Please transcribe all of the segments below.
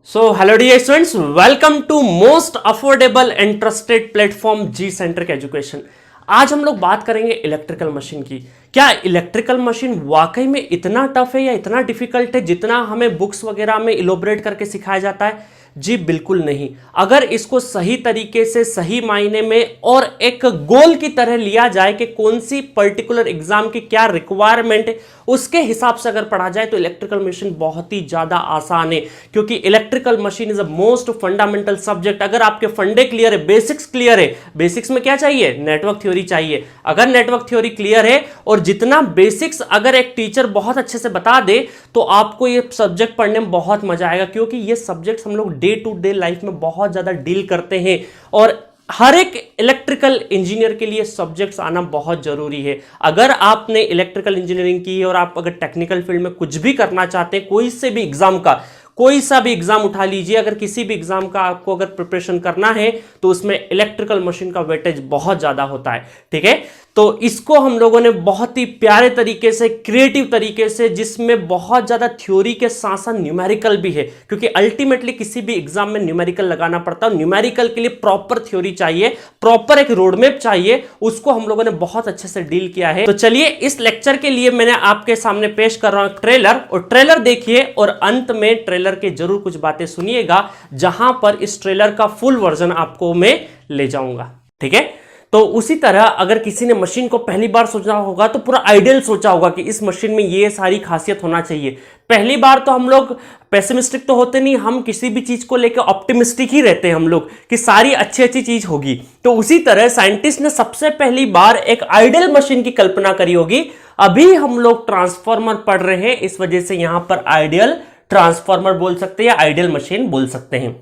Hello dear students, welcome to most affordable and trusted platform G Center के education. आज हम लोग बात करेंगे इलेक्ट्रिकल मशीन की। क्या इलेक्ट्रिकल मशीन वाकई में इतना टफ है या इतना डिफिकल्ट है जितना हमें बुक्स वगैरह में इलोबरेट करके सिखाया जाता है? जी बिल्कुल नहीं। अगर इसको सही तरीके से, सही मायने में और एक गोल की तरह लिया जाए कि कौन सी पर्टिकुलर एग्जाम की क्या रिक्वायरमेंट है, उसके हिसाब से अगर पढ़ा जाए तो इलेक्ट्रिकल मशीन बहुत ही ज्यादा आसान है, क्योंकि electrical machine is a most fundamental subject. अगर आपके फंडे क्लियर है, बेसिक्स क्लियर है, बेसिक्स में क्या चाहिए? नेटवर्क थ्योरी चाहिए। अगर नेटवर्क थ्योरी क्लियर है और जितना बेसिक्स अगर एक टीचर बहुत अच्छे से बता दे तो आपको ये सब्जेक्ट पढ़ने में बहुत मजा आएगा, क्योंकि ये सब्जेक्ट हम लोग डे टू डे लाइफ में बहुत ज्यादा डील करते हैं और हर एक इलेक्ट्रिकल इंजीनियर के लिए सब्जेक्ट्स आना बहुत जरूरी है। अगर आपने इलेक्ट्रिकल इंजीनियरिंग की है और आप अगर टेक्निकल फील्ड में कुछ भी करना चाहते हैं, कोई से भी एग्जाम का, कोई सा भी एग्जाम उठा लीजिए, अगर किसी भी एग्जाम का आपको अगर प्रिपरेशन करना है तो उसमें इलेक्ट्रिकल मशीन का वेटेज बहुत ज्यादा होता है। ठीक है, तो इसको हम लोगों ने बहुत ही प्यारे तरीके से, क्रिएटिव तरीके से, जिसमें बहुत ज्यादा थ्योरी के साथ साथ न्यूमेरिकल भी है, क्योंकि अल्टीमेटली किसी भी एग्जाम में न्यूमेरिकल लगाना पड़ता है। न्यूमेरिकल के लिए प्रॉपर थ्योरी चाहिए, प्रॉपर एक रोड मैप चाहिए, उसको हम लोगों ने बहुत अच्छे से डील किया है। तो चलिए, इस लेक्चर के लिए मैंने आपके सामने पेश कर रहा हूं ट्रेलर, और ट्रेलर देखिए और अंत में ट्रेलर के जरूर कुछ बातें सुनिएगा, जहां पर इस ट्रेलर का फुल वर्जन आपको मैं ले जाऊंगा। ठीक है, तो उसी तरह अगर किसी ने मशीन को पहली बार सोचा होगा तो पूरा आइडियल सोचा होगा कि इस मशीन में ये सारी खासियत होना चाहिए। पहली बार तो हम लोग पेसिमिस्टिक तो होते नहीं, हम किसी भी चीज को लेकर ऑप्टिमिस्टिक ही रहते हैं हम लोग कि सारी अच्छी अच्छी चीज होगी। तो उसी तरह साइंटिस्ट ने सबसे पहली बार एक आइडियल मशीन की कल्पना करी होगी। अभी हम लोग ट्रांसफॉर्मर पढ़ रहे हैं, इस वजह से यहां पर आइडियल ट्रांसफॉर्मर बोल सकते हैं या आइडियल मशीन बोल सकते हैं।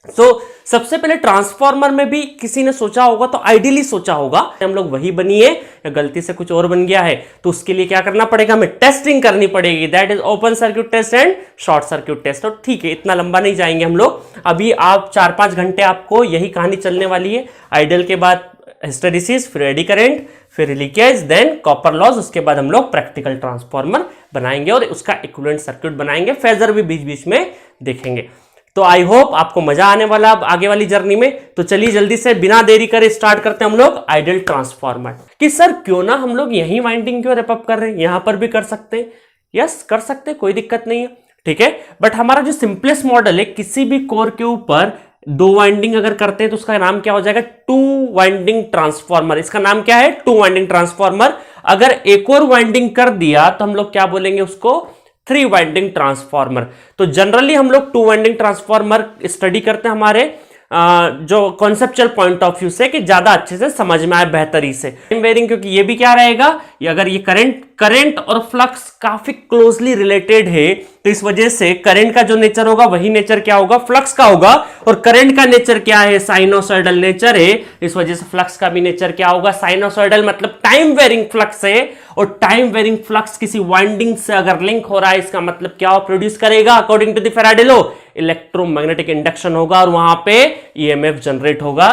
तो सबसे पहले ट्रांसफॉर्मर में भी किसी ने सोचा होगा तो आइडियली सोचा होगा। हम लोग वही बनी है या गलती से कुछ और बन गया है, तो उसके लिए क्या करना पड़ेगा? हमें टेस्टिंग करनी पड़ेगी, that is open circuit test and short circuit test. और ठीक है, इतना लंबा नहीं जाएंगे हम लोग, अभी आप 4-5 घंटे आपको यही कहानी चलने वाली है। आइडियल के बाद हिस्टैरिसीस, फिर एडी करंट, फिर लीकेज, देन कॉपर लॉस, उसके बाद हम लोग प्रैक्टिकल ट्रांसफॉर्मर बनाएंगे और उसका इक्विवेलेंट सर्किट बनाएंगे, फेजर भी बीच बीच में देखेंगे। तो आई होप आपको मजा आने वाला आगे वाली जर्नी में। तो चलिए जल्दी से बिना देरी करे स्टार्ट करते हैं हम लोग आइडियल ट्रांसफॉर्मर। कि सर क्यों ना हम लोग यही वाइंडिंग क्यों रैप अप कर रहे हैं, यहां पर भी कर सकते हैं। यस, कर सकते हैं, कोई दिक्कत नहीं है। ठीक है, बट हमारा जो सिंपलेस्ट मॉडल है, किसी भी कोर के ऊपर 2 वाइंडिंग अगर करते हैं तो उसका नाम क्या हो जाएगा? 2 वाइंडिंग ट्रांसफॉर्मर। इसका नाम क्या है? 2 वाइंडिंग ट्रांसफॉर्मर। अगर एक और वाइंडिंग कर दिया तो हम लोग क्या बोलेंगे उसको? 3 वाइंडिंग ट्रांसफॉर्मर। तो जनरली हम लोग 2 वाइंडिंग ट्रांसफॉर्मर स्टडी करते हैं हमारे जो कॉन्सेप्चुअल पॉइंट ऑफ व्यू से, कि ज्यादा अच्छे से समझ में आए बेहतरी से। टाइम वेरिंग, क्योंकि ये भी क्या रहेगा, ये अगर ये करंट और फ्लक्स काफी क्लोजली रिलेटेड है, तो इस वजह से करंट का जो नेचर होगा वही नेचर क्या होगा? फ्लक्स का होगा। और करंट का नेचर क्या है? साइनोसॉइडल नेचर है, इस वजह से फ्लक्स का भी नेचर क्या होगा? साइनोसॉइडल, मतलब टाइम वेरिंग फ्लक्स है। और टाइम वेरिंग फ्लक्स किसी वाइंडिंग से अगर लिंक हो रहा है, इसका मतलब क्या प्रोड्यूस करेगा? According to the Faraday law, electromagnetic induction होगा और वहां पे ईएमएफ जनरेट होगा।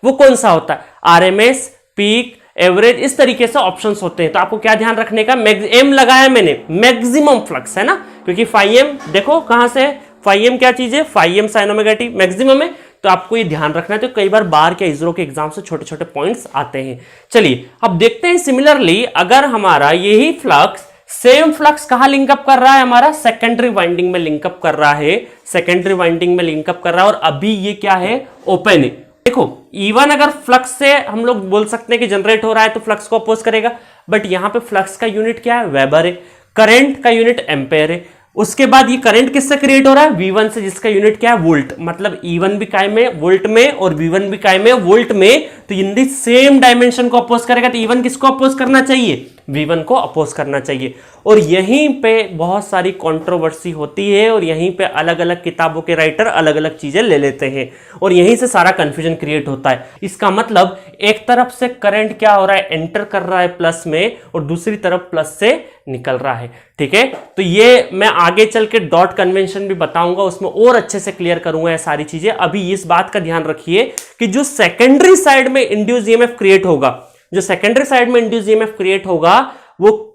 वो कौन सा होता है? आरएमएस, पीक, एवरेज, इस तरीके से ऑप्शंस होते हैं। तो आपको क्या ध्यान रखने का? एम लगाया मैंने, मैक्सिमम फ्लक्स है ना, क्योंकि फाई एम देखो कहां से है, फाई एम क्या चीज है? Phi M sine omega T maximum है। तो आपको ये ध्यान रखना है। तो कई बार बार के इसरो के एग्जाम से छोटे छोटे पॉइंट्स आते हैं। चलिए अब देखते हैं, सिमिलरली अगर हमारा यही फ्लक्स, सेम फ्लक्स कहां लिंकअप कर रहा है? हमारा सेकेंडरी वाइंडिंग में लिंकअप कर रहा है, सेकेंडरी वाइंडिंग में लिंकअप कर रहा है, और अभी ये क्या है? ओपन है। देखो इवन अगर फ्लक्स से हम लोग बोल सकते हैं कि जनरेट हो रहा है तो फ्लक्स को अपोज करेगा, बट यहां पे फ्लक्स का यूनिट क्या है? वेबर है। करंट का यूनिट एम्पेयर है। उसके बाद ये करंट किससे क्रिएट हो रहा है? V1 से, जिसका यूनिट क्या है? वोल्ट। मतलब E1 भी कायम है वोल्ट में और V1 भी कायम है वोल्ट में। तो इन दी सेम डायमेंशन को अपोज करेगा। तो E1 किसको अपोज करना चाहिए? V1 को अपोज करना चाहिए। और यहीं पे बहुत सारी कंट्रोवर्सी होती है और यहीं पे अलग अलग किताबों के राइटर अलग अलग चीजें ले लेते हैं और यहीं से सारा कंफ्यूजन क्रिएट होता है। इसका मतलब एक तरफ से करंट क्या हो रहा है? एंटर कर रहा है प्लस में, और दूसरी तरफ प्लस से निकल रहा है। ठीक है, तो ये मैं आगे चल के डॉट कन्वेंशन भी बताऊंगा, उसमें और अच्छे से क्लियर करूंगा ये सारी चीजें। अभी इस बात का ध्यान रखिए कि जो सेकेंडरी साइड में इंड्यूस ईएमएफ क्रिएट होगा, जो सेकेंडरी साइड में इंड्यूस ईएमएफ क्रिएट होगा, वो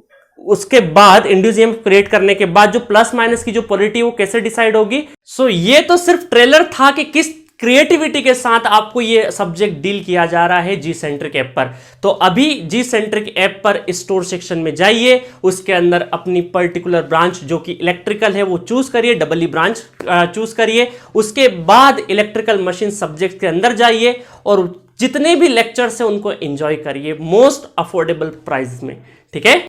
उसके बाद इंड्यूस ईएमएफ क्रिएट करने के बाद जो प्लस माइनस की जो पोलैरिटी वो कैसे डिसाइड होगी। सो ये तो सिर्फ ट्रेलर था कि किस क्रिएटिविटी के साथ आपको ये सब्जेक्ट डील किया जा रहा है जी सेंट्रिक ऐप पर। तो अभी जी सेंट्रिक ऐप पर स्टोर सेक्शन में जाइए, उसके अंदर अपनी पर्टिकुलर ब्रांच जो कि इलेक्ट्रिकल है वो चूज करिए, डबल ई ब्रांच चूज करिए। उसके बाद इलेक्ट्रिकल मशीन सब्जेक्ट के अंदर जाइए और जितने भी लेक्चर्स हैं उनको एंजॉय करिए मोस्ट अफोर्डेबल प्राइस में। ठीक है।